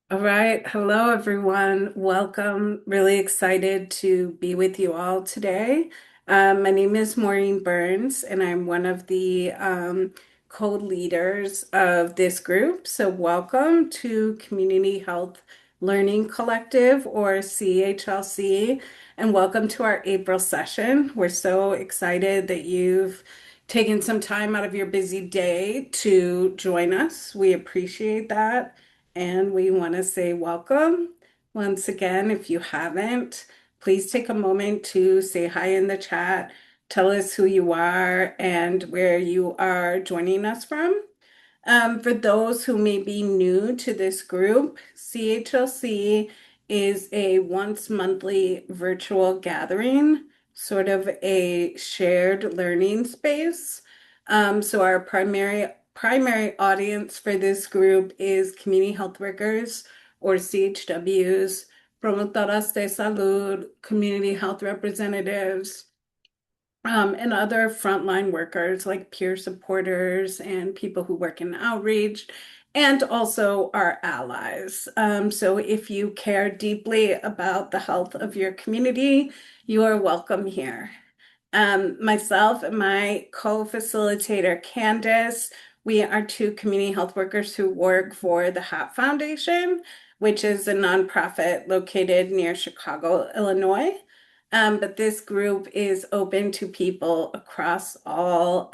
All right. Hello, everyone. Welcome. Really excited to be with you all today. My name is Maureen Burns, and I'm one of the co-leaders of this group. So, welcome to Community Health Learning Collective, or CHLC, and welcome to our April session. We're so excited that you've taken some time out of your busy day to join us. We appreciate that. And we want to say welcome once again. If you haven't, please take a moment to say hi in the chat. Tell us who you are and where you are joining us from. For those who may be new to this group, CHLC is a once monthly virtual gathering, sort of a shared learning space. So our primary audience for this group is community health workers or CHWs, promotoras de salud, community health representatives, and other frontline workers like peer supporters and people who work in outreach, and also our allies. So if you care deeply about the health of your community, you are welcome here. Myself and my co-facilitator, Candace, we are two community health workers who work for the HAP Foundation, which is a nonprofit located near Chicago, Illinois. But this group is open to people across all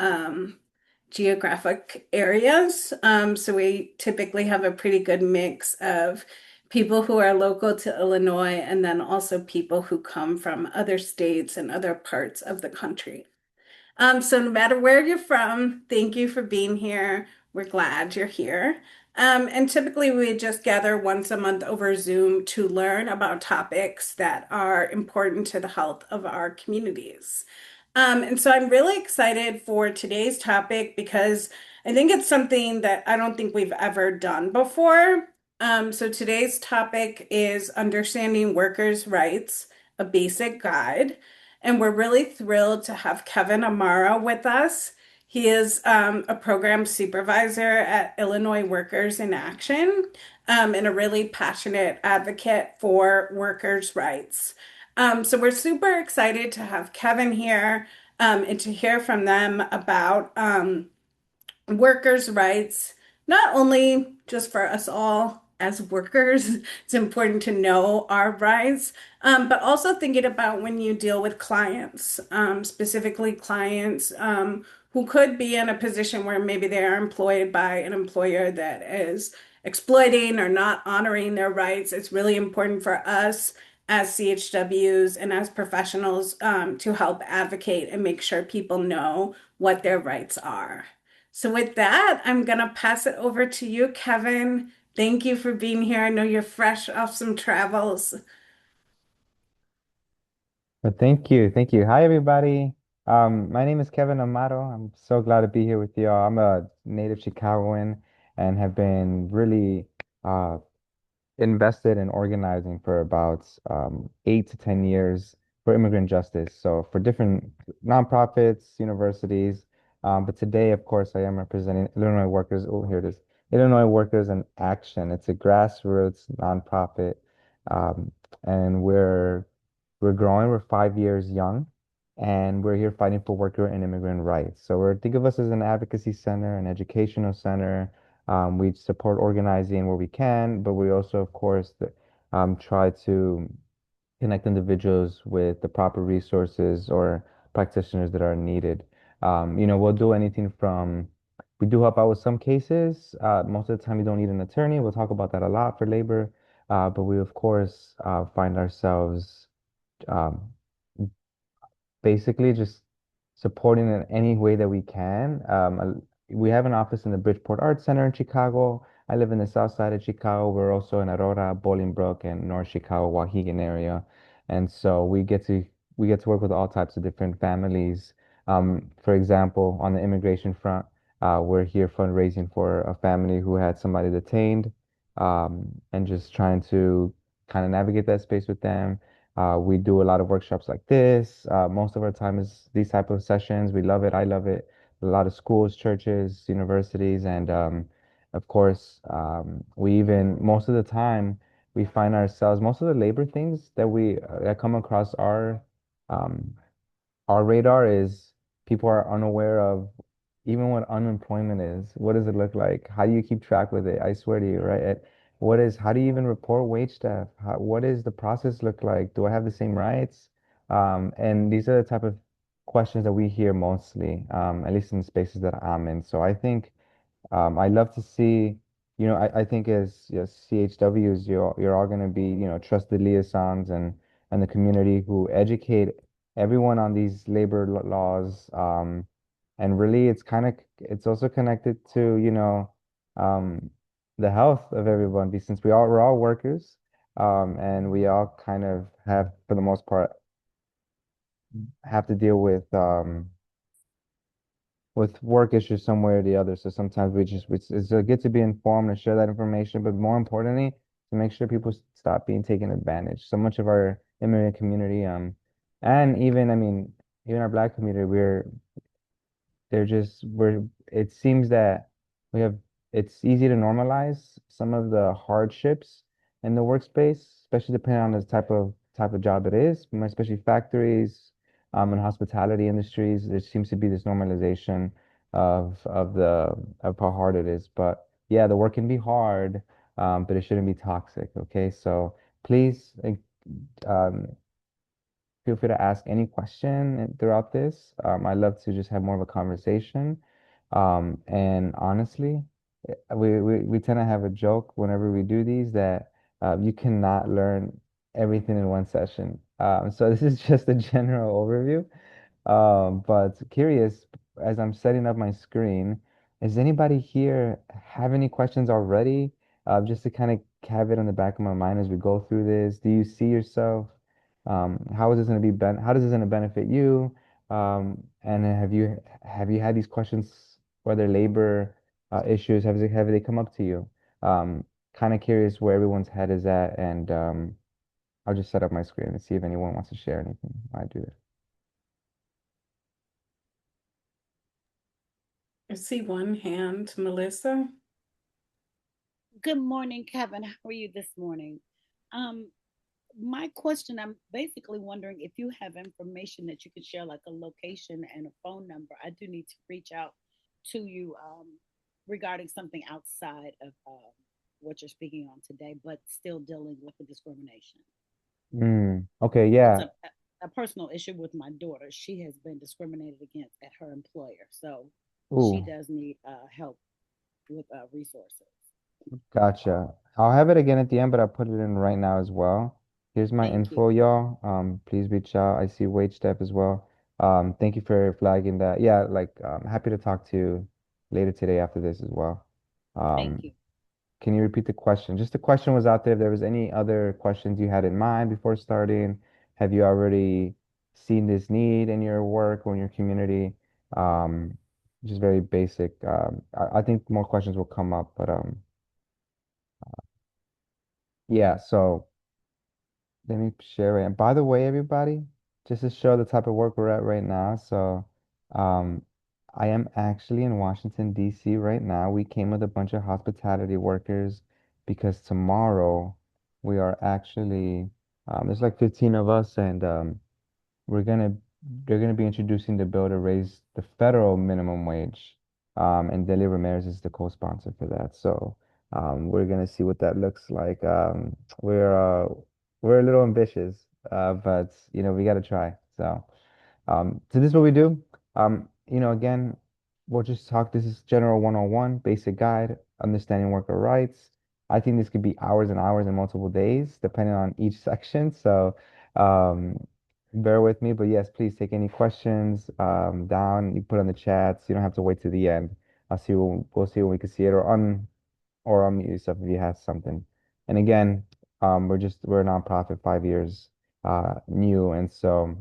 geographic areas. So we typically have a pretty good mix of people who are local to Illinois and then also people who come from other states and other parts of the country. So no matter where you're from, thank you for being here. We're glad you're here. And typically we just gather once a month over Zoom to learn about topics that are important to the health of our communities. And so I'm really excited for today's topic because I think it's something that I don't think we've ever done before. So today's topic is Understanding Workers' Rights, a Basic Guide. And we're really thrilled to have Kevin Amaro with us. He is a program supervisor at Illinois Workers in Action, and a really passionate advocate for workers' rights. So we're super excited to have Kevin here and to hear from them about workers' rights, not only just for us all as workers, it's important to know our rights, but also thinking about when you deal with clients, specifically clients who could be in a position where maybe they are employed by an employer that is exploiting or not honoring their rights. It's really important for us as CHWs and as professionals to help advocate and make sure people know what their rights are. So with that, I'm gonna pass it over to you, Kevin. Thank you for being here. I know you're fresh off some travels. Well, thank you. Thank you. Hi, everybody. My name is Kevin Amaro. I'm so glad to be here with you all. I'm a native Chicagoan and have been really uh, invested in organizing for about 8 to 10 years for immigrant justice. So for different nonprofits, universities. But today, of course, I am representing Illinois Workers. Oh, here it is. Illinois Workers in Action. It's a grassroots nonprofit. Um, and we're growing. We're 5 years young, and we're here fighting for worker and immigrant rights. So think of us as an advocacy center, an educational center. We support organizing where we can, but we also, of course, try to connect individuals with the proper resources or practitioners that are needed. We'll do anything from, we do help out with some cases. Most of the time, you don't need an attorney. We'll talk about that a lot for labor. But we, of course, find ourselves um, basically just supporting in any way that we can. We have an office in the Bridgeport Arts Center in Chicago. I live in the south side of Chicago. We're also in Aurora, Bolingbrook, and North Chicago, Waukegan area. And so we get to work with all types of different families. For example, on the immigration front, we're here fundraising for a family who had somebody detained, and just trying to kind of navigate that space with them. We do a lot of workshops like this. Most of our time is these type of sessions. We love it. I love it. A lot of schools, churches, universities, and Of course, we even most of the time we find ourselves most of the labor things that we that come across um, our radar is people are unaware of even what unemployment is. What does it look like? How do you keep track with it? I swear to you, right? How do you even report wage theft? What does the process look like? Do I have the same rights? And these are the type of questions that we hear mostly, at least in the spaces that I'm in. So I think I love to see, I think as CHWs, you're all going to be, trusted liaisons and the community who educate everyone on these labor laws. And really, it's also connected to, um, the health of everyone, since we're all workers, and we all kind of have, for the most part, have to deal with work issues some way or the other. So sometimes it's good to be informed and share that information, but more importantly, to make sure people stop being taken advantage. So much of our immigrant community, and even, I mean, even our Black community, it seems that we have, it's easy to normalize some of the hardships in the workspace, especially depending on the type of job it is, especially factories, and hospitality industries. There seems to be this normalization of how hard it is. But yeah, the work can be hard, but it shouldn't be toxic. Okay, so please, um, feel free to ask any question throughout this. I love to just have more of a conversation. And honestly, we tend to have a joke whenever we do these that you cannot learn everything in one session. So this is just a general overview. But curious, as I'm setting up my screen, does anybody here have any questions already? Just to kind of have it on the back of my mind as we go through this. Do you see yourself? How is this going to how does this going to benefit you? And have you had these questions, whether labor issues, have they come up to you? Kind of curious where everyone's head is at, and I'll just set up my screen and see if anyone wants to share anything while I do this. I see one hand, Melissa. Good morning, Kevin. How are you this morning? Um, my question, I'm basically wondering if you have information that you could share, like a location and a phone number. I do need to reach out to you regarding something outside of what you're speaking on today, but still dealing with the discrimination. Okay, It's yeah. a personal issue with my daughter. She has been discriminated against at her employer, so she Ooh, does need help with resources. gotcha. I'll have it again at the end, but I'll put it in right now as well. Here's my Thank you. info, y'all. Please reach out. I see wage step as well. Thank you for flagging that. Yeah, like, happy to talk to you later today after this as well. Thank Um, you. can you repeat the question? Just the question was out there. If there was any other questions you had in mind before starting, have you already seen this need in your work or in your community? Um, just very basic. I think more questions will come up, but yeah. So let me share it. And by the way, everybody, just to show the type of work we're at right now. So, um, I am actually in Washington, D.C. right now. We came with a bunch of hospitality workers because tomorrow we are actually, there's like 15 of us, and we're gonna they're gonna be introducing the bill to raise the federal minimum wage. And Delia Ramirez is the co-sponsor for that. So we're gonna see what that looks like. We're uh we're a little ambitious, but we gotta try. So this is what we do. Again, we'll just talk. This is General 101, basic guide, understanding worker rights. I think this could be hours and hours and multiple days, depending on each section. So um, bear with me. But yes, please take any questions down. You put on the chats. You don't have to wait to the end. We'll see when we can see it, or unmute yourself if you have something. And again, we're a nonprofit, 5 years new, and so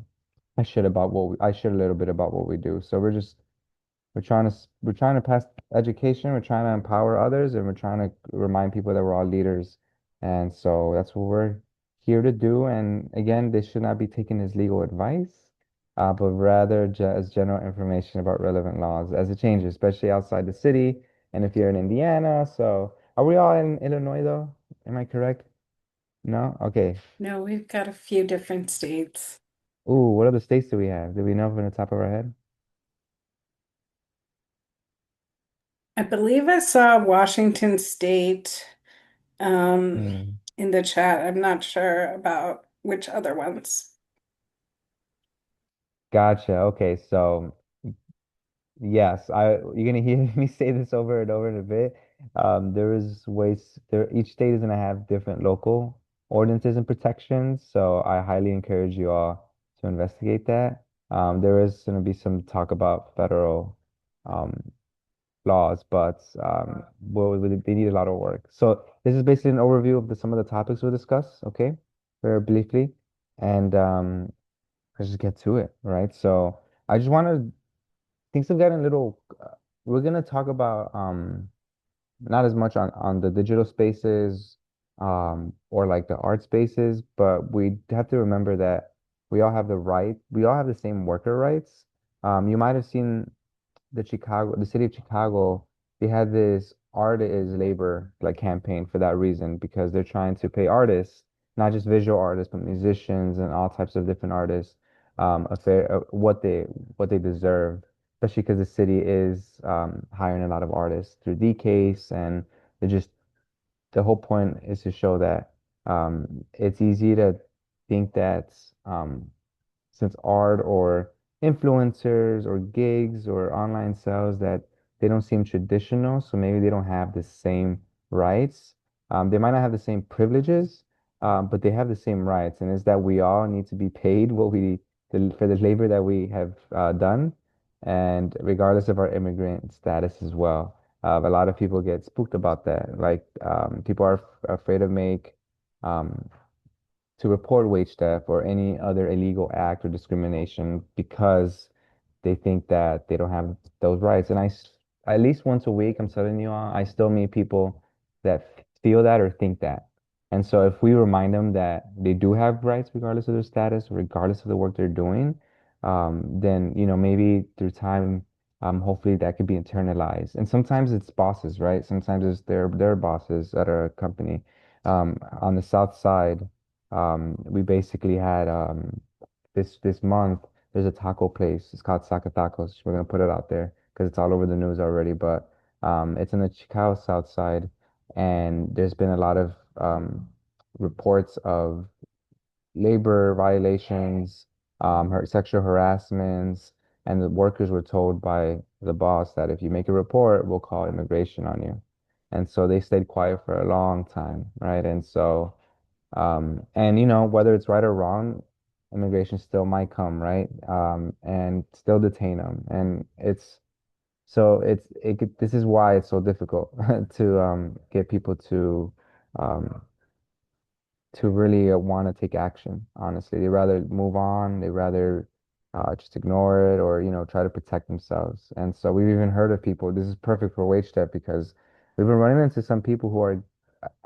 I shared a little bit about what we do. So we're trying to pass education, we're trying to empower others, and we're trying to remind people that we're all leaders. And so that's what we're here to do. And again, this should not be taken as legal advice, but rather as general information about relevant laws as it changes, especially outside the city. and if you're in Indiana. So are we all in Illinois though? Am I correct? No? Okay. No, we've got a few different states. Ooh, what other states do we have? Do we know from the top of our head? I believe I saw Washington State Hmm. in the chat. I'm not sure about which other ones. Gotcha. Okay, so yes, you're gonna hear me say this over and over in a bit. There is ways there each state is gonna have different local ordinances and protections, so I highly encourage you all to investigate that. There is gonna be some talk about federal um, laws, but they need a lot of work. So this is basically an overview of some of the topics we'll discuss, okay? Very briefly, and let's just get to it, right? So I just want to things have gotten a little we're gonna talk about not as much on the digital spaces or like the art spaces, but we have to remember that we all have the same worker rights. You might have seen the city of Chicago, they had this art is labor like campaign for that reason because they're trying to pay artists, not just visual artists, but musicians and all types of different artists, what they deserve, especially because the city is hiring a lot of artists through DCase, and they just the whole point is to show that it's easy to think that since art or influencers or gigs or online sales that they don't seem traditional, so maybe they don't have the same rights. They might not have the same privileges, but they have the same rights, and it's that we all need to be paid for the labor that we have done, and regardless of our immigrant status as well. A lot of people get spooked about that. Like people are afraid to make um, to report wage theft or any other illegal act or discrimination because they think that they don't have those rights. And at least once a week, I'm telling you all, I still meet people that feel that or think that. And so if we remind them that they do have rights regardless of their status, regardless of the work they're doing, then, maybe through time, hopefully that could be internalized. And sometimes it's bosses, right? Sometimes it's their bosses at a company. On the South Side, we basically had this month. There's a taco place. It's called Saca Tacos. We're gonna put it out there because it's all over the news already. But it's in the Chicago South Side, and there's been a lot of reports of labor violations, sexual harassments, and the workers were told by the boss that if you make a report, we'll call immigration on you. And so they stayed quiet for a long time, right? And so and whether it's right or wrong, immigration still might come, right? And still detain them. And this is why it's so difficult to get people um to really want to take action, honestly. They rather move on, they rather just ignore it or, try to protect themselves. And so we've even heard of people, this is perfect for wage step because we've been running into some people who are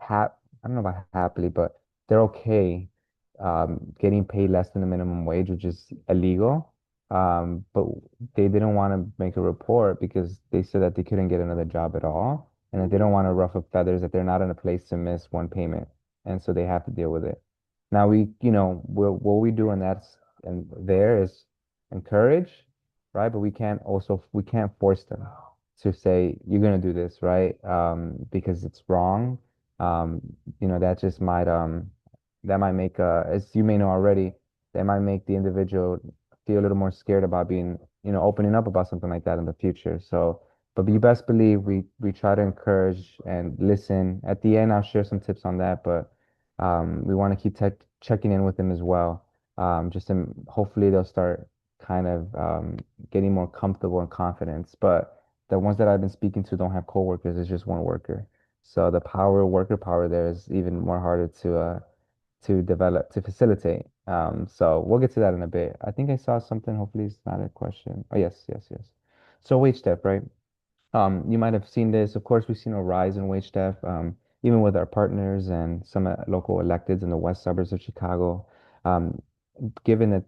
I don't know about happily, but they're okay getting paid less than the minimum wage, which is illegal. But they didn't want to make a report because they said that they couldn't get another job at all, and that they don't want to ruffle feathers, that they're not in a place to miss one payment, and so they have to deal with it. Now what we do, and that's and there is encourage, right? But we can't force them to say you're gonna do this, right? Because it's wrong. Um, that just might that might make as you may know already, that might make the individual feel a little more scared about being, opening up about something like that in the future. So, but you best believe we try to encourage and listen. At the end, I'll share some tips on that, but we want to keep checking in with them as well. Just to, hopefully they'll start kind of getting more comfortable and confidence. But the ones that I've been speaking to don't have coworkers. It's just one worker. So the worker power there is even more harder to develop, to facilitate. So we'll get to that in a bit. I think I saw something. Hopefully it's not a question. Oh, yes, yes, yes. So wage step, right? You might have seen this. Of course, we've seen a rise in wage theft, even with our partners and some local electeds in the west suburbs of Chicago. Um, Given that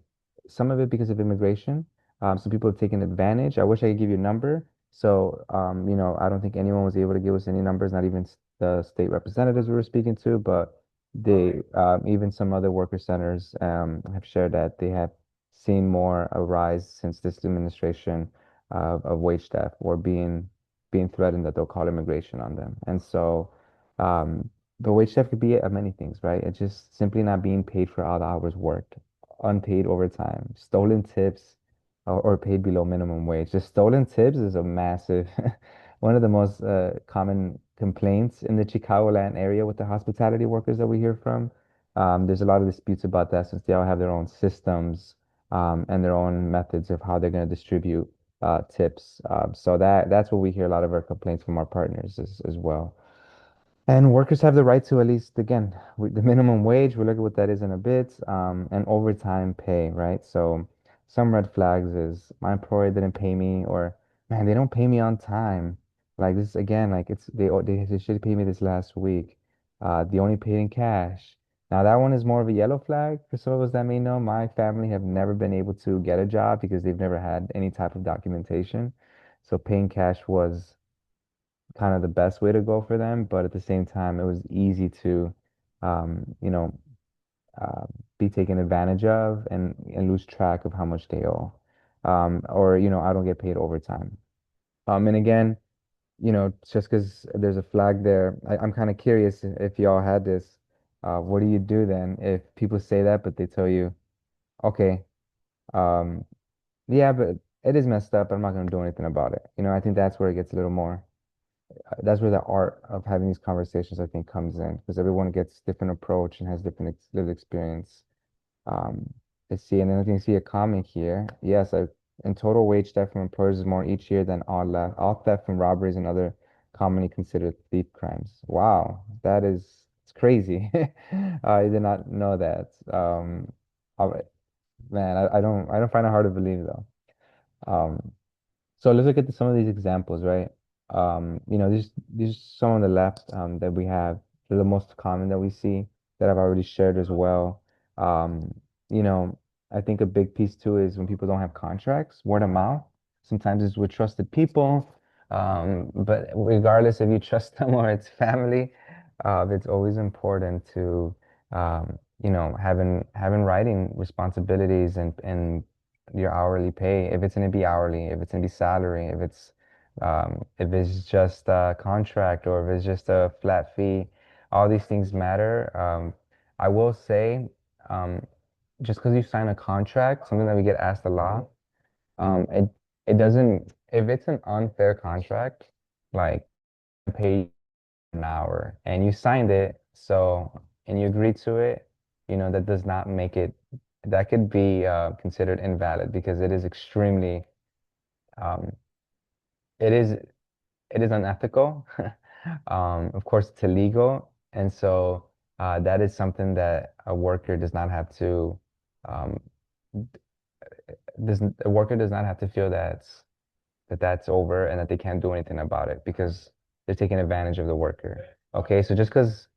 some of it because of immigration, some people have taken advantage. I wish I could give you a number, So, I don't think anyone was able to give us any numbers, not even the state representatives we were speaking to, but even some other worker centers, have shared that they have seen more a rise since this administration of wage theft or being threatened that they'll call immigration on them. And so, um, the wage theft could be many things, right? It's just simply not being paid for all the hours worked, unpaid overtime, stolen tips, or paid below minimum wage. The stolen tips is a massive, one of the most common complaints in the Chicagoland area with the hospitality workers that we hear from. There's a lot of disputes about that since they all have their own systems, and their own methods of how they're going to distribute tips. So that's what we hear a lot of our complaints from our partners as well. And workers have the right to, at least, again, the minimum wage, we'll look at what that is in a bit, and overtime pay, right? So some red flags is my employer didn't pay me, or man, they don't pay me on time. Like this again, like they should pay me this last week. They only paid in cash. Now that one is more of a yellow flag for some of us that may know. My family have never been able to get a job because they've never had any type of documentation. So paying cash was kind of the best way to go for them, but at the same time, it was easy to, um, you know, uh, be taken advantage of and lose track of how much they owe. Or, I don't get paid overtime. And again, just because there's a flag there, I'm kind of curious if y'all had this. What do you do then if people say that, but they tell you, okay, um, yeah, but it is messed up, but I'm not going to do anything about it. I think that's where it gets a little more that's where the art of having these conversations, I think, comes in because everyone gets different approach and has different lived experience. Um, let's see, and then I can see a comment here. Yes, in total wage theft from employers is more each year than all theft from robberies and other commonly considered thief crimes. Wow, it's crazy. I did not know that. All right, man, I don't find it hard to believe though. Um, so let's look at some of these examples, right? These are some on the left that we have. They're the most common that we see that I've already shared as well. Um, you know, I think a big piece too is when people don't have contracts, word of mouth. Sometimes it's with trusted people, but regardless if you trust them or it's family, it's always important to having writing responsibilities and your hourly pay, if it's going to be hourly, if it's going to be salary, if it's just a contract or if it's just a flat fee, all these things matter. I will say, um, just because you sign a contract, something that we get asked a lot, it doesn't, if it's an unfair contract, like pay an hour and you signed it, and you agreed to it, that does not make it, that could be considered invalid because it is extremely, um, it is, it is unethical. Of course, it's illegal. And so that is something that a worker does not have to, um, a worker does not have to feel that's over and that they can't do anything about it because they're taking advantage of the worker. Okay, so just because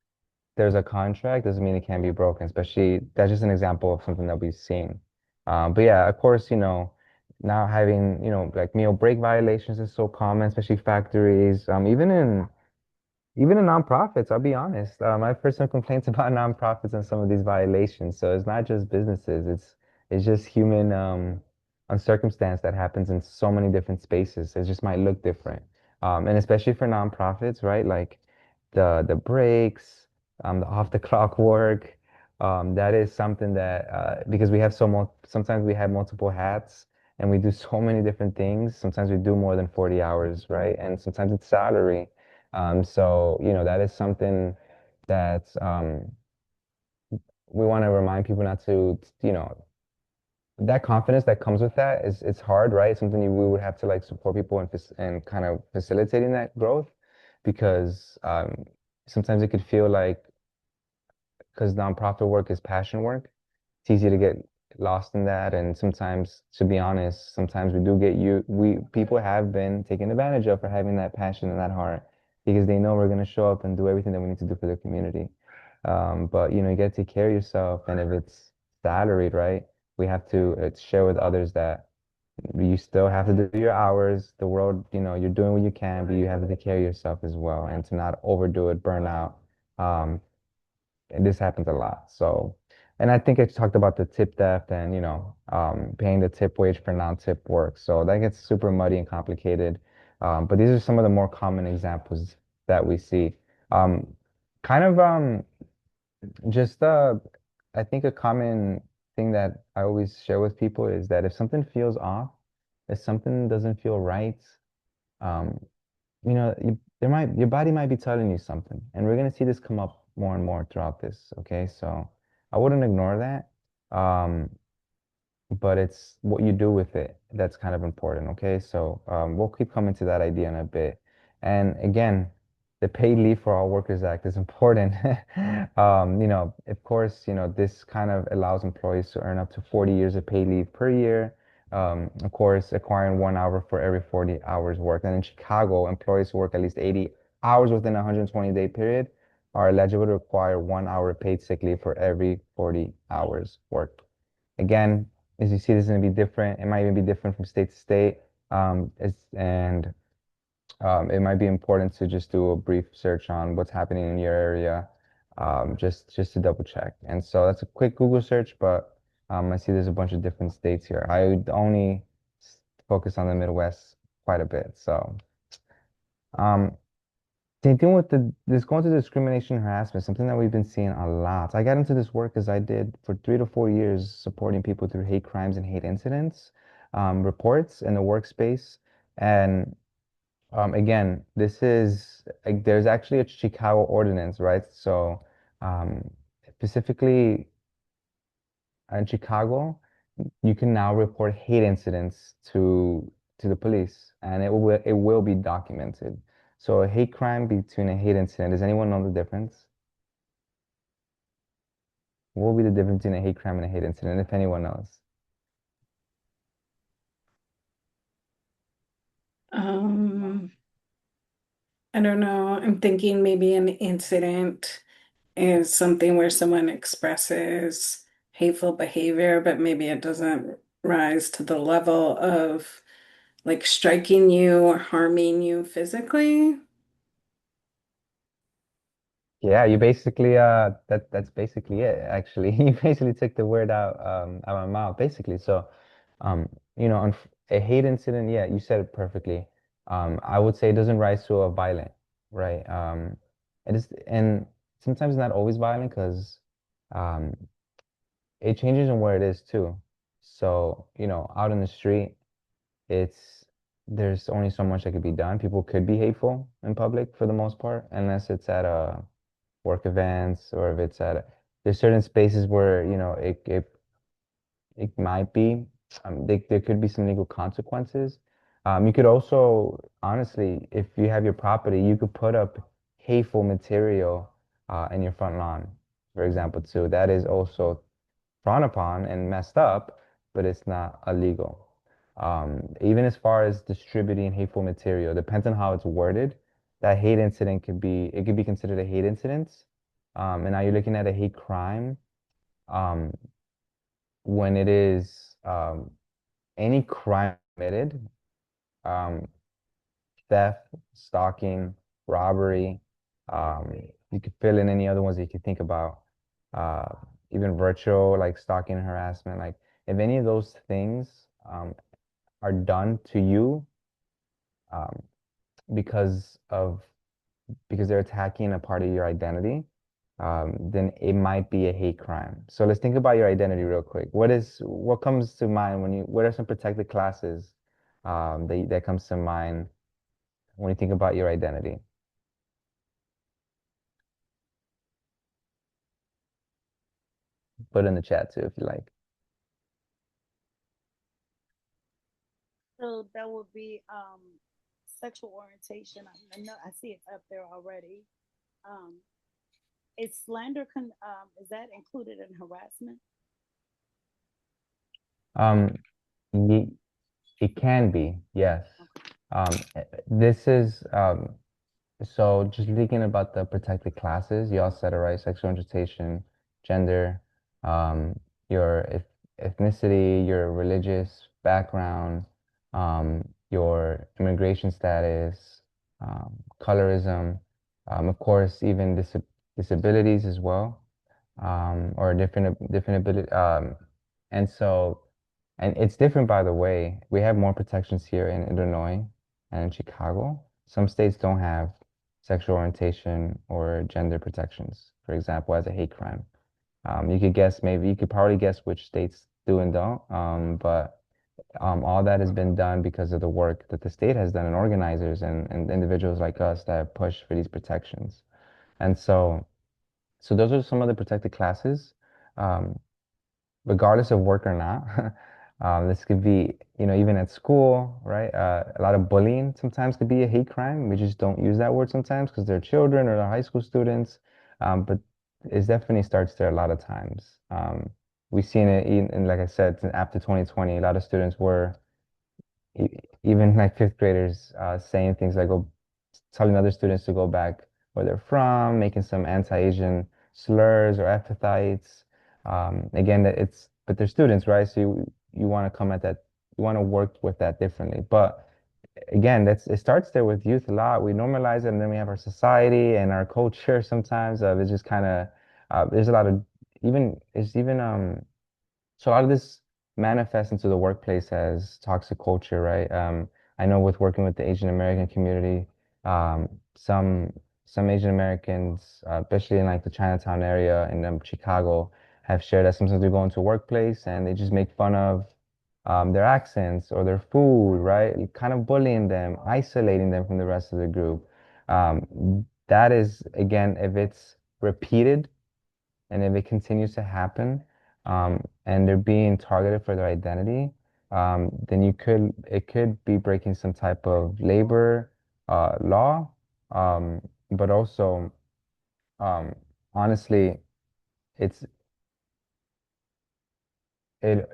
there's a contract doesn't mean it can't be broken, especially that's just an example of something that we've seen. But yeah, of course, now having, like meal break violations is so common, especially factories, even in nonprofits, I'll be honest. I've heard some complaints about nonprofits and some of these violations. So it's not just businesses, it's just human circumstance that happens in so many different spaces. It just might look different. And especially for nonprofits, right? Like the breaks, the off the clock work. That is something that because we have sometimes we have multiple hats and we do so many different things. Sometimes we do more than 40 hours, right? And sometimes it's salary. So, that is something that we want to remind people not to, that confidence that comes with that is it's hard, right? Something we would have to like support people and kind of facilitating that growth because sometimes it could feel like because nonprofit work is passion work, it's easy to get lost in that. And sometimes, to be honest, sometimes we people have been taken advantage of for having that passion and that heart because they know we're going to show up and do everything that we need to do for the community. But you got to take care of yourself. And if it's salaried, right, we have to share with others that You still have to do your hours. The world, you're doing what you can, but you have to take care of yourself as well and to not overdo it, burn out. Um, and this happens a lot. So, and I think I talked about the tip theft and, paying the tip wage for non-tip work. So that gets super muddy and complicated. But these are some of the more common examples that we see. Um, kind of just I think a common thing that I always share with people is that if something feels off, if something doesn't feel right, um, your body might be telling you something, and we're gonna see this come up more and more throughout this. Okay, so I wouldn't ignore that. But it's what you do with it that's kind of important. Okay, so we'll keep coming to that idea in a bit. And again, the Paid Leave for All Workers Act is important. Of course, this kind of allows employees to earn up to 40 years of paid leave per year. Of course, acquiring 1 hour for every 40 hours worked. And in Chicago, employees who work at least 80 hours within a 120-day period are eligible to acquire 1 hour paid sick leave for every 40 hours worked. Again, as you see, this is going to be different. It might even be different from state to state. And it might be important to just do a brief search on what's happening in your area, just to double check. And so that's a quick Google search, but I see there's a bunch of different states here. I would only focus on the Midwest quite a bit. So um, same thing with this going to discrimination and harassment, something that we've been seeing a lot. I got into this work as I did for 3 to 4 years, supporting people through hate crimes and hate incidents, reports in the workspace. And again, this is like there's actually a Chicago ordinance, right? So um, specifically in Chicago, you can now report hate incidents to the police, and it will be documented. So a hate crime between a hate incident, does anyone know the difference? What will be the difference between a hate crime and a hate incident, if anyone knows? Um, I don't know. I'm thinking maybe an incident is something where someone expresses hateful behavior, but maybe it doesn't rise to the level of like striking you or harming you physically. Yeah, you basically that's basically it actually. You basically took the word out of my mouth basically. So um a hate incident, yeah, you said it perfectly. I would say it doesn't rise to a violent, right? It is, and sometimes not always violent because um it changes on where it is too. So, out in the street, it's there's only so much that could be done. People could be hateful in public for the most part, unless it's at a work events or if it's there's certain spaces where it might be there could be some legal consequences. You could also honestly, if you have your property, you could put up hateful material in your front lawn, for example, too. That is also frowned upon and messed up, but it's not illegal. Even as far as distributing hateful material, depends on how it's worded. That hate incident could be considered a hate incident. And now you're looking at a hate crime. Um, when it is any crime committed, um, theft, stalking, robbery, um, you could fill in any other ones that you could think about. Uh, Even virtual, like stalking and harassment. Like if any of those things are done to you um, because of because they're attacking a part of your identity, then it might be a hate crime. So let's think about your identity real quick. What comes to mind what are some protected classes that comes to mind when you think about your identity? Put it in the chat too if you like. So that would be sexual orientation. I know I see it up there already. Um, is slander is that included in harassment? Um, ye- it can be, yes. This is so just thinking about the protected classes, you all said it right, sexual orientation, gender, your ethnicity, your religious background, your immigration status, colorism, of course, even disabilities as well, or different ability. And so, and it's different by the way. We have more protections here in Illinois and in Chicago. Some states don't have sexual orientation or gender protections, for example, as a hate crime. You could probably guess which states do and don't. But all that has been done because of the work that the state has done and organizers and individuals like us that push for these protections. And so those are some of the protected classes. Um, Regardless of work or not. This could be, even at school, right? A lot of bullying sometimes could be a hate crime. We just don't use that word sometimes because they're children or they're high school students. But it definitely starts there a lot of times. We've seen it in, like I said, after 2020, a lot of students were even like fifth graders saying things like, oh, telling other students to go back where they're from, making some anti-Asian slurs or epithets. Again, but they're students, right? So you want to come at that, you want to work with that differently. But again, it starts there with youth a lot. We normalize it, and then we have our society and our culture sometimes. It's just kind of there's a lot of even so a lot of this manifests into the workplace as toxic culture, right? I know with working with the Asian American community, um, some some Asian Americans, especially in like the Chinatown area in Chicago, have shared that sometimes they go into a workplace and they just make fun of their accents or their food, right? Kind of bullying them, isolating them from the rest of the group. That is, again, if it's repeated and if it continues to happen, and they're being targeted for their identity, then it could be breaking some type of labor law, but also, um, honestly, it's it.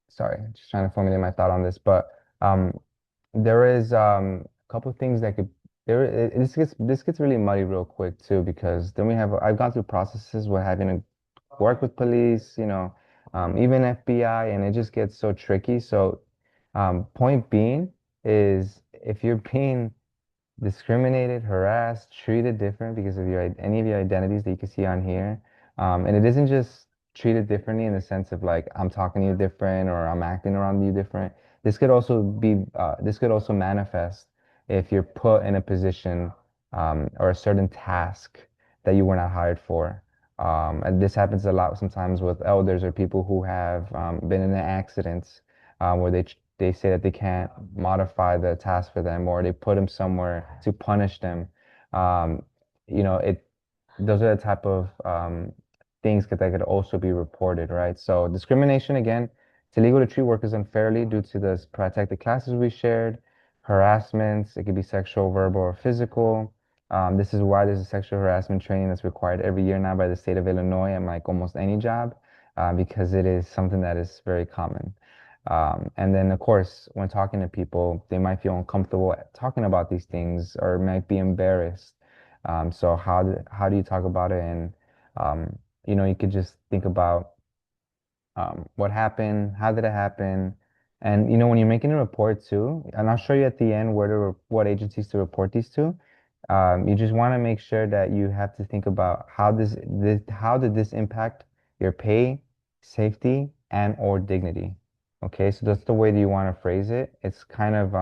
Sorry, just trying to formulate my thought on this, but um, there is a couple of things that could this gets really muddy real quick too because then I've gone through processes where having to work with police, even FBI, and it just gets so tricky. So, point being is if you're being discriminated, harassed, treated different because of any of your identities that you can see on here. And it isn't just treated differently in the sense of like I'm talking to you different or I'm acting around you different. This could also manifest if you're put in a position or a certain task that you were not hired for. And this happens a lot sometimes with elders or people who have been in accidents where they say that they can't modify the task for them or they put them somewhere to punish them. Um, it those are the type of things that could also be reported, right? So discrimination, again, it's illegal to treat workers unfairly due to the protected classes we shared, harassments, it could be sexual, verbal, or physical. This is why there's a sexual harassment training that's required every year now by the state of Illinois and like almost any job, because it is something that is very common. And then, of course, when talking to people, they might feel uncomfortable talking about these things or might be embarrassed. So how do you talk about it? And you could just think about what happened, how did it happen, and when you're making a report too, and I'll show you at the end what agencies to report these to. You just want to make sure that you have to think about how did this impact your pay, safety, and or dignity. Okay, so that's the way that you want to phrase it. It's kind of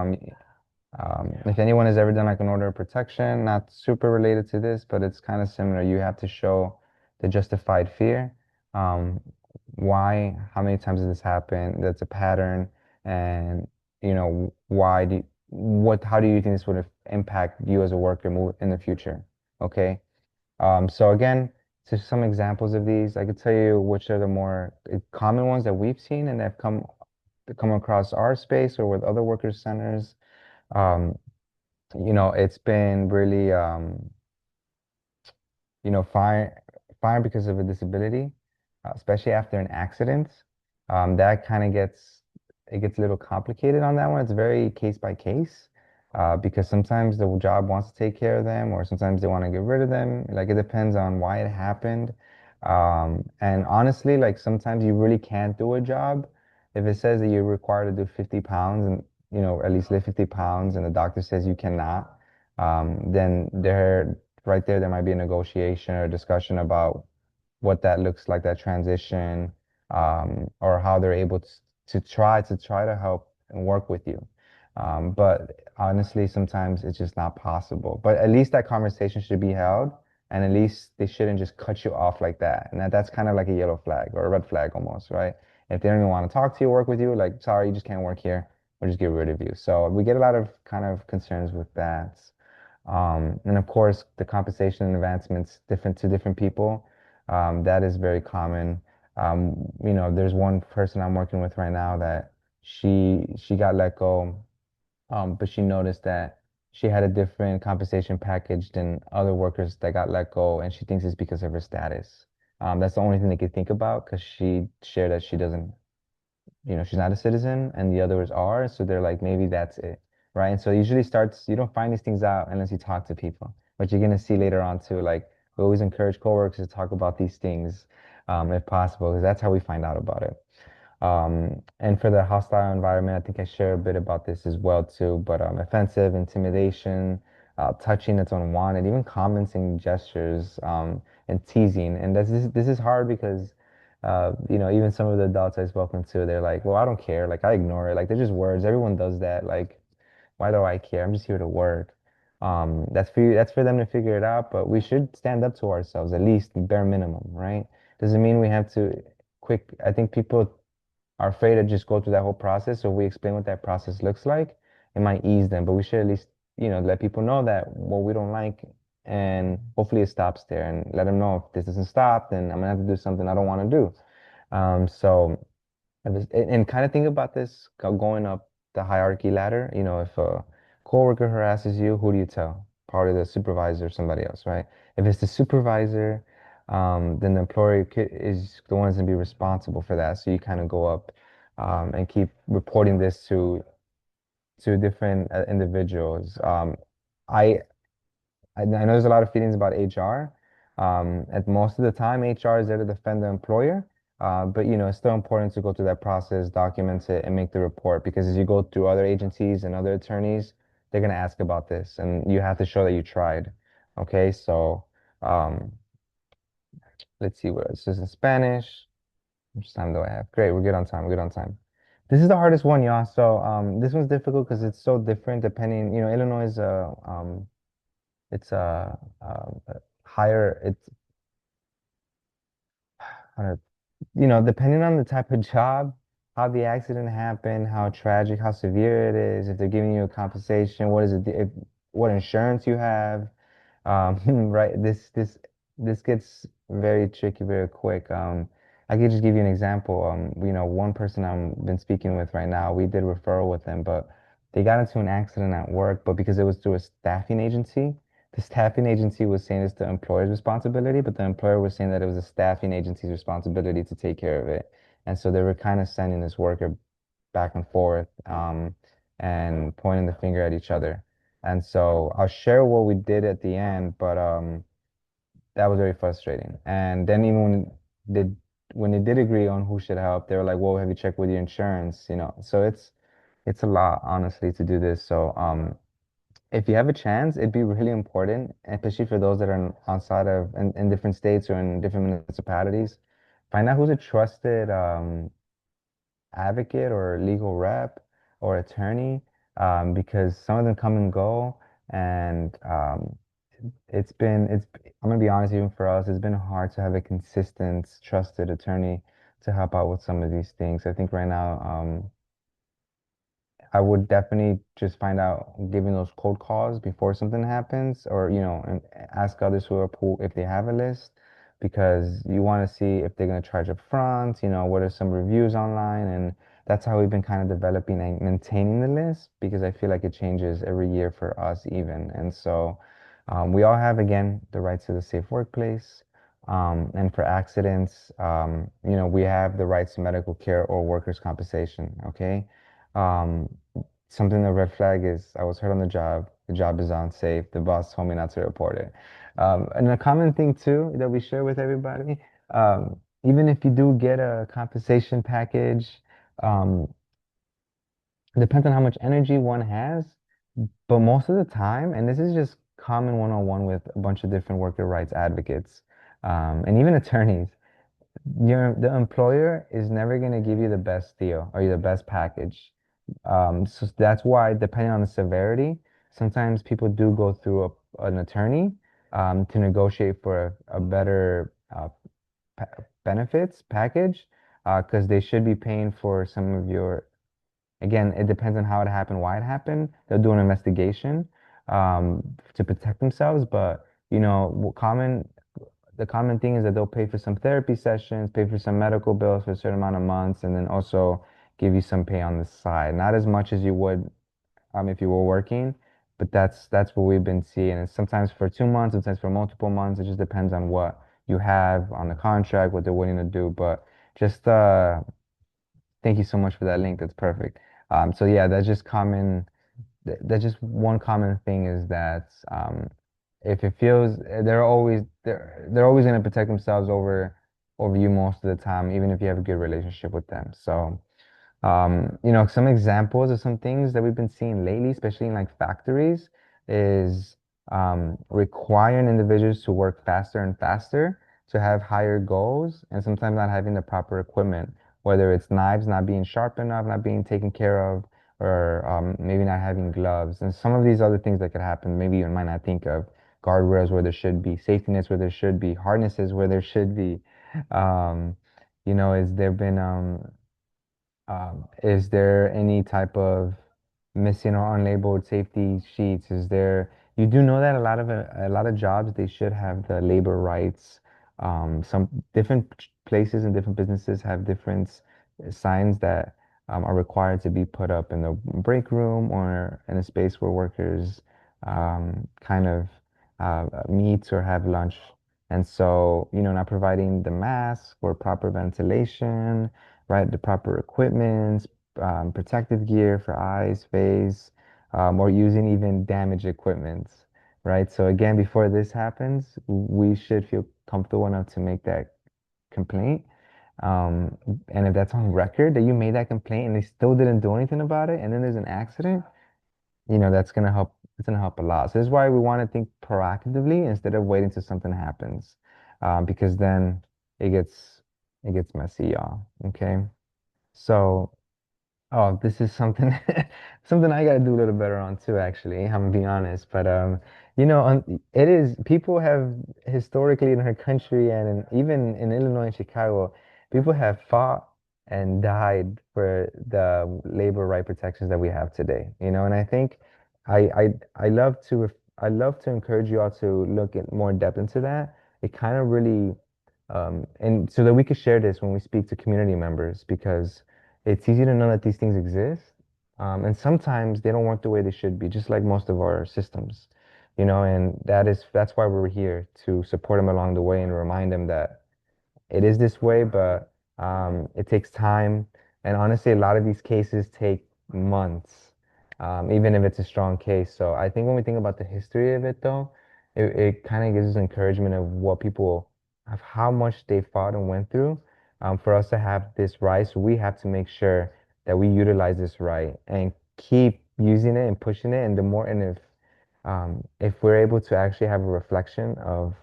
if anyone has ever done like an order of protection, not super related to this, but it's kind of similar. You have to show the justified fear. Um, why, how many times did this happen? That's a pattern. And, how do you think this would impact you as a worker move in the future? Okay. So again, just some examples of these. I could tell you which are the more common ones that we've seen and that have come across our space or with other workers' centers. Um, it's been really, fine because of a disability, especially after an accident. That kind of gets a little complicated on that one. It's very case by case, because sometimes the job wants to take care of them, or sometimes they want to get rid of them. Like it depends on why it happened. And honestly, like sometimes you really can't do a job if it says that you're required to do 50 pounds and at least lift 50 pounds and the doctor says you cannot, then right there might be a negotiation or a discussion about what that looks like, that transition, or how they're able to try to help and work with you. But honestly, sometimes it's just not possible. But at least that conversation should be held, and at least they shouldn't just cut you off like that. And that's kind of like a yellow flag or a red flag almost, right? If they don't even want to talk to you, work with you, like, sorry, you just can't work here. We'll just get rid of you. So we get a lot of kind of concerns with that. And of course, the compensation and advancements different to different people. That is very common. There's one person I'm working with right now that she got let go, but she noticed that she had a different compensation package than other workers that got let go, and she thinks it's because of her status. That's the only thing they could think about because she shared that she doesn't, she's not a citizen and the others are. So they're like, maybe that's it. Right. And so it usually starts, you don't find these things out unless you talk to people, but you're going to see later on too. Like we always encourage coworkers to talk about these things, if possible, because that's how we find out about it. And for the hostile environment, I think I share a bit about this as well too, but offensive, intimidation, touching that's unwanted, even comments and gestures, and teasing. And this is hard because even some of the adults I've spoken to, they're like, well, I don't care. Like I ignore it. Like they're just words. Everyone does that. Like, why do I care? I'm just here to work. That's for them to figure it out, but we should stand up to ourselves, at least bare minimum, right? Doesn't mean we have to quick. I think people are afraid to just go through that whole process. So if we explain what that process looks like, it might ease them. But we should at least, let people know that what we don't like, and hopefully it stops there, and let them know if this doesn't stop, then I'm gonna have to do something I don't want to do. So and kind of think about this going up the hierarchy ladder. If a coworker harasses you, who do you tell? Probably the supervisor or somebody else, right? If it's the supervisor, then the employer is the one that's gonna be responsible for that. So you kind of go up, and keep reporting this to different individuals. I I know there's a lot of feelings about HR. At most of the time, HR is there to defend the employer. But it's still important to go through that process, document it, and make the report because as you go through other agencies and other attorneys, they're gonna ask about this, and you have to show that you tried. Okay, so um, let's see what this is in Spanish. How much time do I have? Great, we're good on time. We're good on time. This is the hardest one, y'all. So this one's difficult because it's so different depending. Illinois is it's a higher. Uh, Depending on the type of job, how the accident happened, how tragic, how severe it is, if they're giving you a compensation, what is it, what insurance you have, right? This gets very tricky very quick. I could just give you an example. One person I've been speaking with right now, we did referral with them, but they got into an accident at work, but because it was through a staffing agency, the staffing agency was saying it's the employer's responsibility, but the employer was saying that it was the staffing agency's responsibility to take care of it. And so they were kind of sending this worker back and forth, and pointing the finger at each other. And so I'll share what we did at the end, but that was very frustrating. And then even they when they did agree on who should help, they were like, "Well, have you checked with your insurance?" So it's a lot, honestly, to do this. So if you have a chance, it'd be really important, especially for those that are outside of in different states or in different municipalities. Find out who's a trusted advocate or legal rep or attorney, because some of them come and go, and I'm gonna be honest, even for us, it's been hard to have a consistent, trusted attorney to help out with some of these things. I think right now, I would definitely just find out, giving those cold calls before something happens, or and ask others who are pool if they have a list, because you want to see if they're going to charge up front, what are some reviews online, and that's how we've been kind of developing and maintaining the list, because I feel like it changes every year for us even. And so we all have, again, the right to the safe workplace. And for accidents, we have the rights to medical care or workers' compensation. Okay. Um, Something the red flag is I was hurt on the job is unsafe, the boss told me not to report it. And a common thing too that we share with everybody, even if you do get a compensation package, um, It depends on how much energy one has, but most of the time, and this is just common one-on-one with a bunch of different worker rights advocates, and even attorneys, the employer is never going to give you the best deal or the best package. So that's why, depending on the severity, sometimes people do go through an attorney to negotiate for a better pa benefits package because they should be paying for some of your. Again, it depends on how it happened, why it happened. They'll do an investigation to protect themselves, but the common thing is that they'll pay for some therapy sessions, pay for some medical bills for a certain amount of months, and then also give you some pay on the side. Not as much as you would if you were working, but that's what we've been seeing. And sometimes for 2 months, sometimes for multiple months. It just depends on what you have on the contract, what they're willing to do. But just thank you so much for that link. That's perfect. So yeah, that's just common. That's just one common thing is that if it feels they're always going to protect themselves over you most of the time, even if you have a good relationship with them. So some examples of some things that we've been seeing lately, especially in like factories, is requiring individuals to work faster and faster to have higher goals, and sometimes not having the proper equipment, whether it's knives not being sharp enough, not being taken care of, or maybe not having gloves, and some of these other things that could happen, maybe you might not think of. Guardrails where there should be, safety nets where there should be, harnesses where there should be. Um, is there been is there any type of missing or unlabeled safety sheets? You do know that a lot of jobs, they should have the labor rights. Some different places and different businesses have different signs that are required to be put up in the break room or in a space where workers kind of meet or have lunch. And so, not providing the mask or proper ventilation, right? The proper equipment, protective gear for eyes, face, or using even damaged equipment, right? So again, before this happens, we should feel comfortable enough to make that complaint. Um, and if that's on record that you made that complaint and they still didn't do anything about it, and then there's an accident, that's gonna help. It's gonna help a lot. So this is why we want to think proactively instead of waiting till something happens, because then it gets it gets messy, y'all. Okay. So, oh, this is something something I gotta do a little better on too, actually. I'm gonna be honest. But it is people have historically in our country and even in Illinois and Chicago, people have fought and died for the labor right protections that we have today. And I think I love I love to encourage you all to look at more depth into that. It kind of really and so that we could share this when we speak to community members because it's easy to know that these things exist. And sometimes they don't work the way they should be, just like most of our systems, and that's why we're here to support them along the way and remind them that it is this way, but it takes time. And honestly, a lot of these cases take months, even if it's a strong case. So I think when we think about the history of it, though, it kind of gives us encouragement of of how much they fought and went through, for us to have this right. So we have to make sure that we utilize this right and keep using it and pushing it. And the more, and if we're able to actually have a reflection of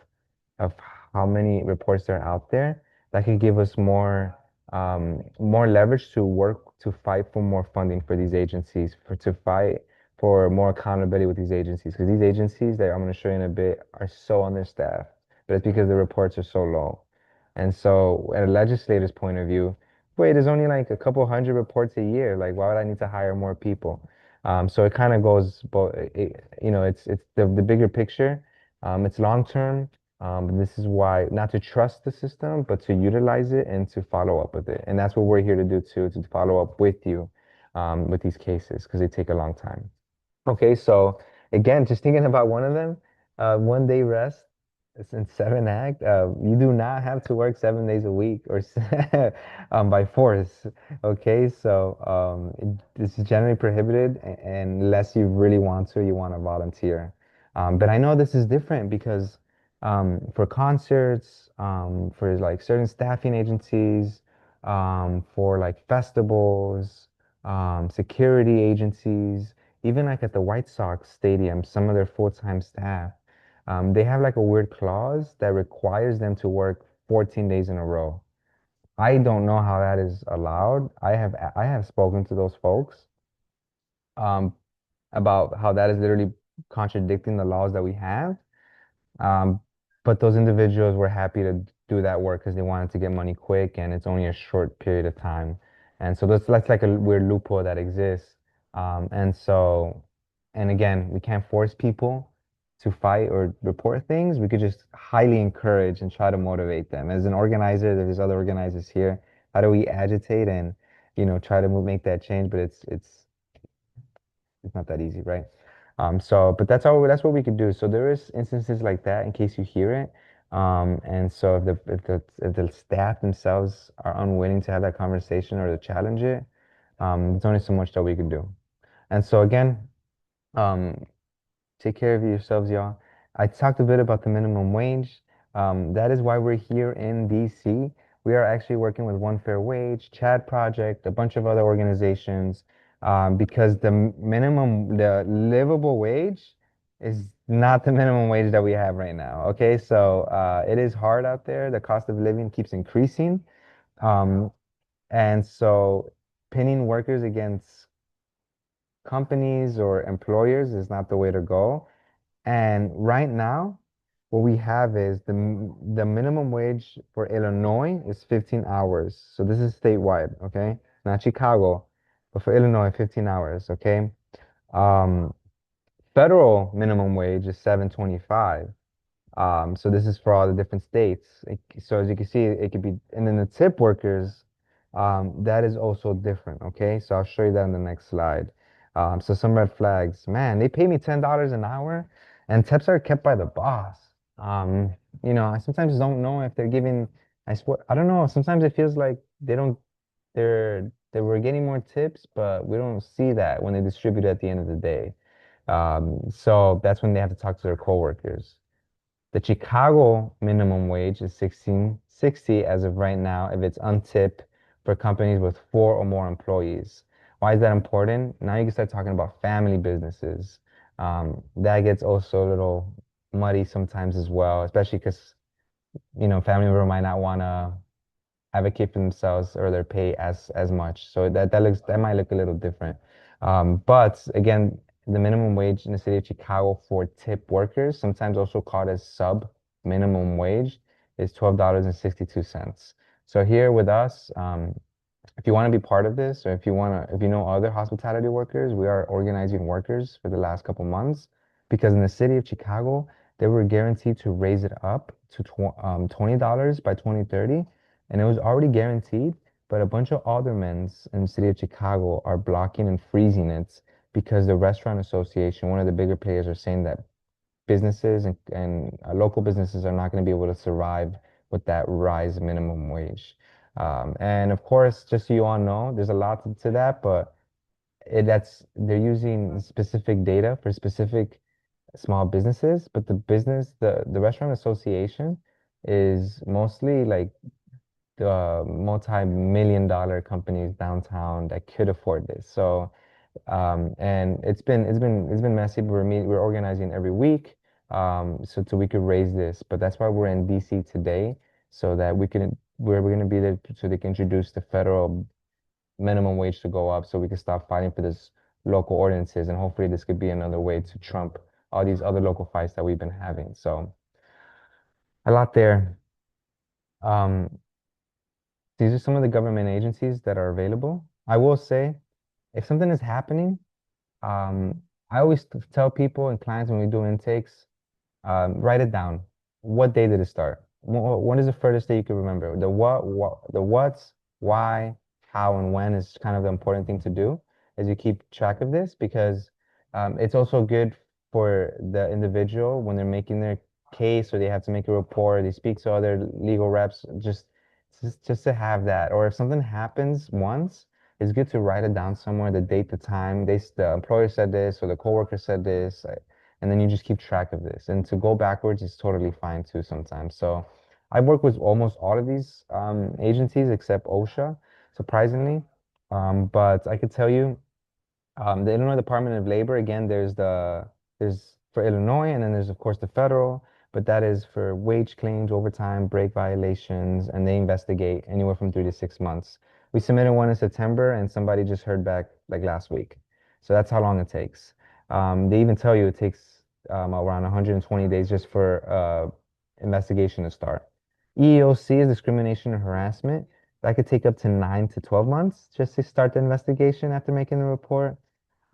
how many reports there are out there, that could give us more leverage to work to fight for more funding for these agencies, to fight for more accountability with these agencies. Because these agencies that I'm going to show you in a bit are so understaffed, but it's because the reports are so low. And so, at a legislator's point of view, wait, there's only like a couple hundred reports a year. Like, why would I need to hire more people? So it kind of goes, but it's the bigger picture. It's long term. This is why not to trust the system, but to utilize it and to follow up with it. And that's what we're here to do too, to follow up with you with these cases because they take a long time. Okay, so again, just thinking about one of them, 1 day rest. It's in 7 Act. You do not have to work 7 days a week or by force. Okay, so this is generally prohibited unless you really want to, you want to volunteer. But I know this is different because for concerts, for like certain staffing agencies, for like festivals, security agencies, even like at the White Sox stadium, some of their full-time staff, they have like a weird clause that requires them to work 14 days in a row. I don't know how that is allowed. I have spoken to those folks um, about how that is literally contradicting the laws that we have. Um, but those individuals were happy to do that work because they wanted to get money quick and it's only a short period of time. And so that's like a weird loophole that exists. And so, and again, we can't force people to fight or report things. We could just highly encourage and try to motivate them. As an organizer, there's other organizers here. How do we agitate and, try to make that change? But it's not that easy, right? But that's what we could do. So there is instances like that in case you hear it. And so if the staff themselves are unwilling to have that conversation or to challenge it, there's only so much that we could do. And so again, um, take care of yourselves, y'all. I talked a bit about the minimum wage. That is why we're here in DC. We are actually working with One Fair Wage, Chad Project, a bunch of other organizations, because the livable wage is not the minimum wage that we have right now. Okay, so it is hard out there. The cost of living keeps increasing. Um, and so pinning workers against companies or employers is not the way to go. And right now, what we have is the minimum wage for Illinois is 15 hours. So this is statewide, okay? Not Chicago, but for Illinois, 15 hours, okay? Um, Federal minimum wage is 725. So this is for all the different states. So as you can see, it could be, and then the tip workers, that is also different. Okay, so I'll show you that in the next slide. So some red flags. Man, they pay me $10 an hour, and tips are kept by the boss. Um, I sometimes don't know if they're giving. I don't know. Sometimes it feels like they don't. They were getting more tips, but we don't see that when they distribute at the end of the day. So that's when they have to talk to their coworkers. The Chicago minimum wage is 1660 as of right now if it's untipped for companies with four or more employees. Why is that important? Now you can start talking about family businesses. That gets also a little muddy sometimes as well, especially because, family member might not want to advocate for themselves or their pay as much. So that might look a little different. But again, the minimum wage in the city of Chicago for tip workers, sometimes also called as sub minimum wage, is $12.62. So here with us, if you want to be part of this, or if you know other hospitality workers, we are organizing workers for the last couple months because in the city of Chicago, they were guaranteed to raise it up to $20 by 2030, and it was already guaranteed, but a bunch of aldermen in the city of Chicago are blocking and freezing it because the Restaurant Association, one of the bigger players, are saying that businesses and local businesses are not going to be able to survive with that rise minimum wage. And of course, just so you all know, there's a lot to that, but they're using specific data for specific small businesses, but the Restaurant Association is mostly like the multi-million dollar companies downtown that could afford this. So and it's been messy. We're organizing every week, so we could raise this. But that's why we're in DC today, so that we're going to be there so they can introduce the federal minimum wage to go up, so we can stop fighting for this local ordinances, and hopefully this could be another way to trump all these other local fights that we've been having. So a lot there. Um, these are some of the government agencies that are available. I will say, if something is happening, I always tell people and clients when we do intakes, write it down. What day did it start? When is the furthest day you can remember? The what's, why, how, and when is kind of the important thing to do as you keep track of this because it's also good for the individual when they're making their case or they have to make a report, they speak to other legal reps, just to have that. Or if something happens once, it's good to write it down somewhere, the date, the time. The employer said this or the coworker said this and then you just keep track of this. And to go backwards is totally fine too sometimes. So I've worked with almost all of these agencies except OSHA, surprisingly. But I could tell you, the Illinois Department of Labor, again, there's for Illinois, and then there's of course the federal, but that is for wage claims, overtime, break violations, and they investigate anywhere from 3 to 6 months. We submitted one in September, and somebody just heard back like last week. So that's how long it takes. They even tell you it takes around 120 days just for investigation to start. EEOC is discrimination and harassment. That could take up to 9 to 12 months just to start the investigation after making the report.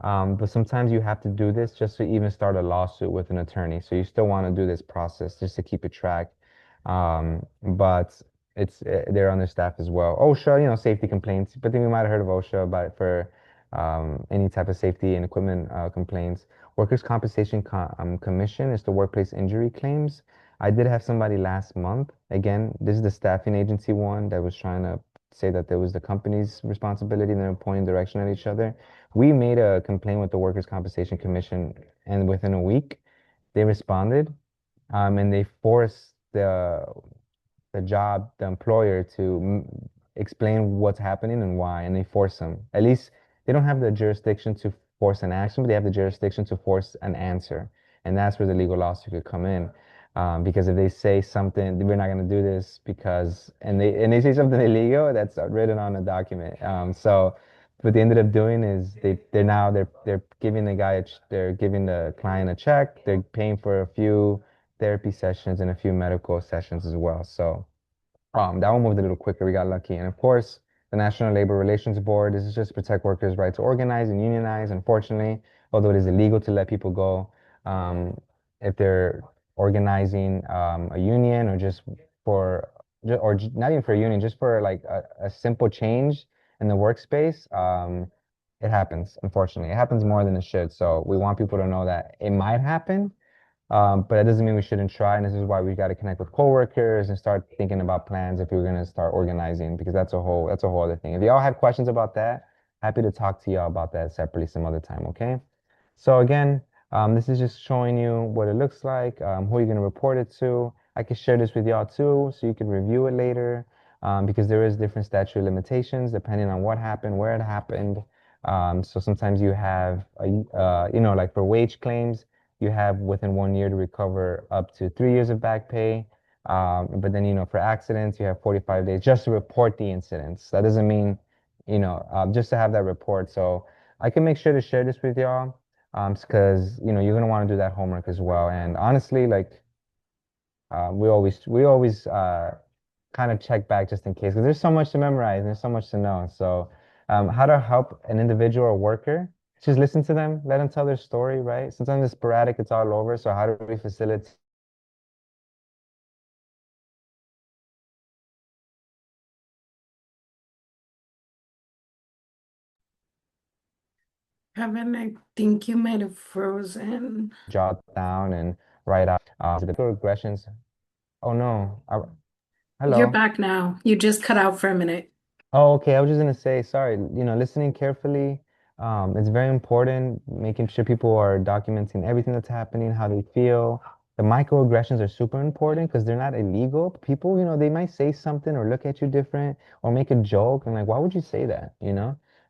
But sometimes you have to do this just to even start a lawsuit with an attorney. So you still want to do this process just to keep it track. But they're understaffed as well. OSHA, safety complaints. But then you might have heard of OSHA, but for any type of safety and equipment complaints. Workers' Compensation Commission is the workplace injury claims. I did have somebody last month. Again, this is the staffing agency one that was trying to say that there was the company's responsibility and they're pointing direction at each other. We made a complaint with the Workers' Compensation Commission, and within a week, they responded, and they forced the employer to explain what's happening and why, and they force them. At least they don't have the jurisdiction to force an action, but they have the jurisdiction to force an answer, and that's where the legal lawsuit could come in. Because if they say something, we're not going to do this because, and they say something illegal, that's written on a document. So what they ended up doing is they're giving they're giving the client a check, they're paying for a few therapy sessions and a few medical sessions as well. So that one moved a little quicker. We got lucky. And of course, the National Labor Relations Board, this is just to protect workers' right to organize and unionize. Unfortunately, although it is illegal to let people go, um, if they're organizing a union or just for, not even for a union, just for like a simple change in the workspace, it happens, unfortunately. It happens more than it should. So we want people to know that it might happen, but it doesn't mean we shouldn't try. And this is why we got to connect with coworkers and start thinking about plans if we're going to start organizing, because that's a whole other thing. If y'all have questions about that, happy to talk to y'all about that separately some other time, okay? So again, this is just showing you what it looks like, who you're going to report it to. I can share this with y'all too, so you can review it later, because there is different statute of limitations depending on what happened, where it happened. So sometimes you have, like for wage claims, you have within 1 year to recover up to 3 years of back pay. But then, for accidents, you have 45 days just to report the incidents. That doesn't mean, just to have that report. So I can make sure to share this with y'all, because, you're going to want to do that homework as well. And honestly, like, we always kind of check back just in case, because there's so much to memorize and there's so much to know. So, how to help an individual or worker, just listen to them, let them tell their story, right? Sometimes it's sporadic, it's all over. So how do we facilitate Kevin, I think you might have frozen. jot down and write out the regressions? Oh no. You're Hello. back now. You just cut out for a minute. Oh, okay. I was just gonna say, sorry, listening carefully, it's very important, making sure people are documenting everything that's happening, how they feel. The microaggressions are super important because they're not illegal. People, they might say something or look at you different or make a joke and like, why would you say that?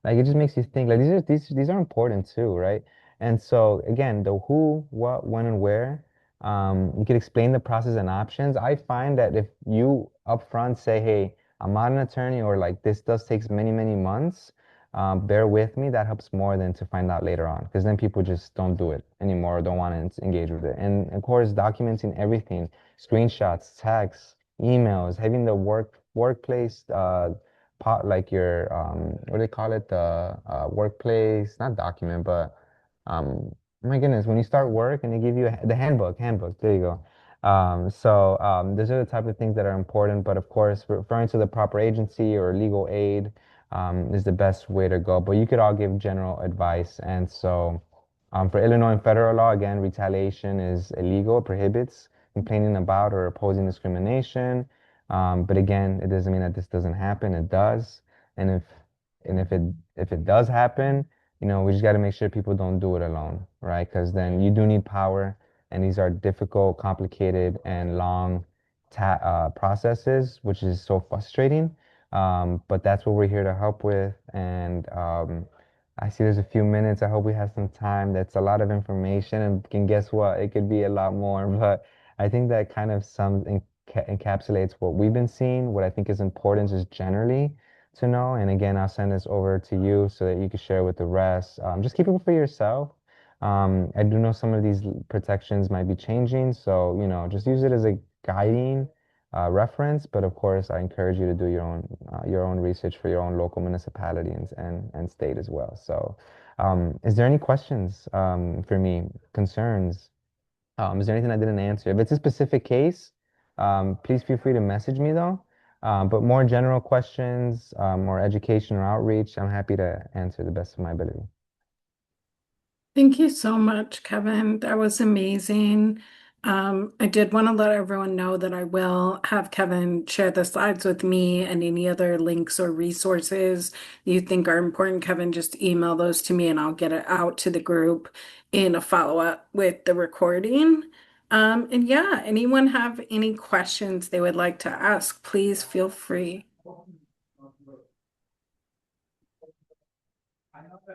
Like it just makes you think like these are important too, right? And so again, the who, what, when, and where. You can explain the process and options. I find that if you upfront say, hey, I'm not an attorney, or like this does takes many, many months. Bear with me. That helps more than to find out later on, because then people just don't do it anymore or don't want to engage with it. And of course, documenting everything, screenshots, texts, emails, having the workplace like your what do they call it? The workplace, not document, but my goodness, when you start work and they give you the handbook, there you go. Those are the type of things that are important, but of course, referring to the proper agency or legal aid is the best way to go. But you could all give general advice. And so, for Illinois and federal law, again, retaliation is illegal, it prohibits complaining about or opposing discrimination. But again, it doesn't mean that this doesn't happen. It does. And if it does happen, we just got to make sure people don't do it alone, right? Because then you do need power, and these are difficult, complicated, and long processes, which is so frustrating. But that's what we're here to help with. And I see there's a few minutes. I hope we have some time. That's a lot of information, and guess what? It could be a lot more, but I think that kind of encapsulates what we've been seeing. What I think is important is generally to know. And again, I'll send this over to you so that you can share with the rest. Just keep it for yourself. I do know some of these protections might be changing, so just use it as a guiding reference. But of course, I encourage you to do your own research for your own local municipality and state as well. So, is there any questions for me, concerns? Is there anything I didn't answer? If it's a specific case, please feel free to message me though. But more general questions, or education or outreach, I'm happy to answer the best of my ability. Thank you so much, Kevin. That was amazing. I did want to let everyone know that I will have Kevin share the slides with me and any other links or resources you think are important. Kevin, just email those to me and I'll get it out to the group in a follow-up with the recording. And yeah, anyone have any questions they would like to ask, please feel free.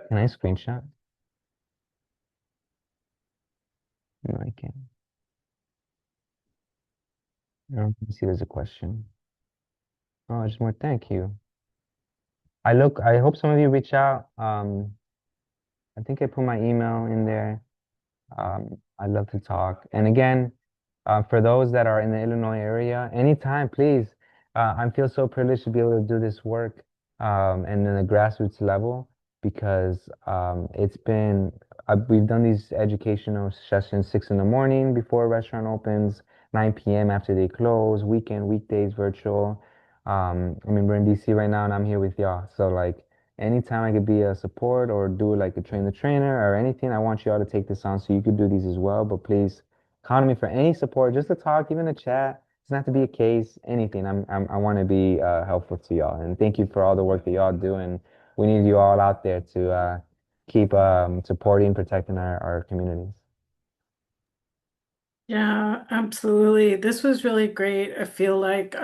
Can I screenshot? No, I can't. Let me see, there's a question. Oh, just more thank you. I hope some of you reach out. I think I put my email in there. I'd love to talk. And again, for those that are in the Illinois area, anytime, please. I feel so privileged to be able to do this work, and in a grassroots level, because we've done these educational sessions 6 in the morning before a restaurant opens, 9 p.m. after they close, weekdays, virtual. I mean, we're in DC right now, and I'm here with y'all. So like, anytime I could be a support or do like a train the trainer or anything, I want you all to take this on so you could do these as well. But please count on me for any support, just to talk, even a chat. It doesn't have to be a case, anything. I want to be helpful to y'all. And thank you for all the work that y'all do. And we need you all out there to keep supporting, protecting our communities. Yeah, absolutely. This was really great. I feel like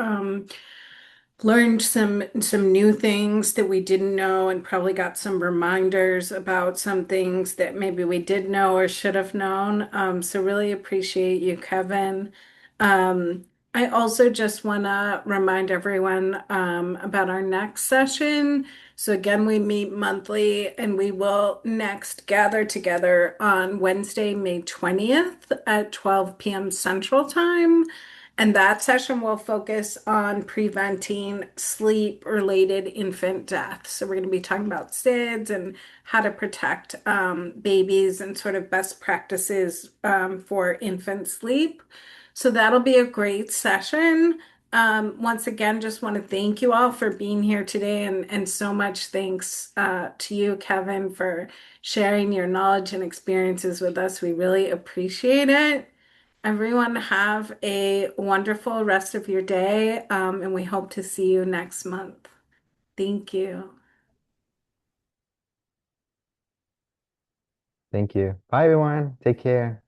learned some new things that we didn't know and probably got some reminders about some things that maybe we did know or should have known. So really appreciate you, Kevin. Um, I also just want to remind everyone about our next session. So again, we meet monthly and we will next gather together on Wednesday, May 20th at 12 p.m. Central Time. And that session will focus on preventing sleep-related infant death. So we're going to be talking about SIDS and how to protect babies and sort of best practices for infant sleep. So that'll be a great session. Once again, just want to thank you all for being here today, and so much thanks to you, Kevin, for sharing your knowledge and experiences with us. We really appreciate it. Everyone have a wonderful rest of your day, and we hope to see you next month. Thank you. Thank you. Bye, everyone. Take care.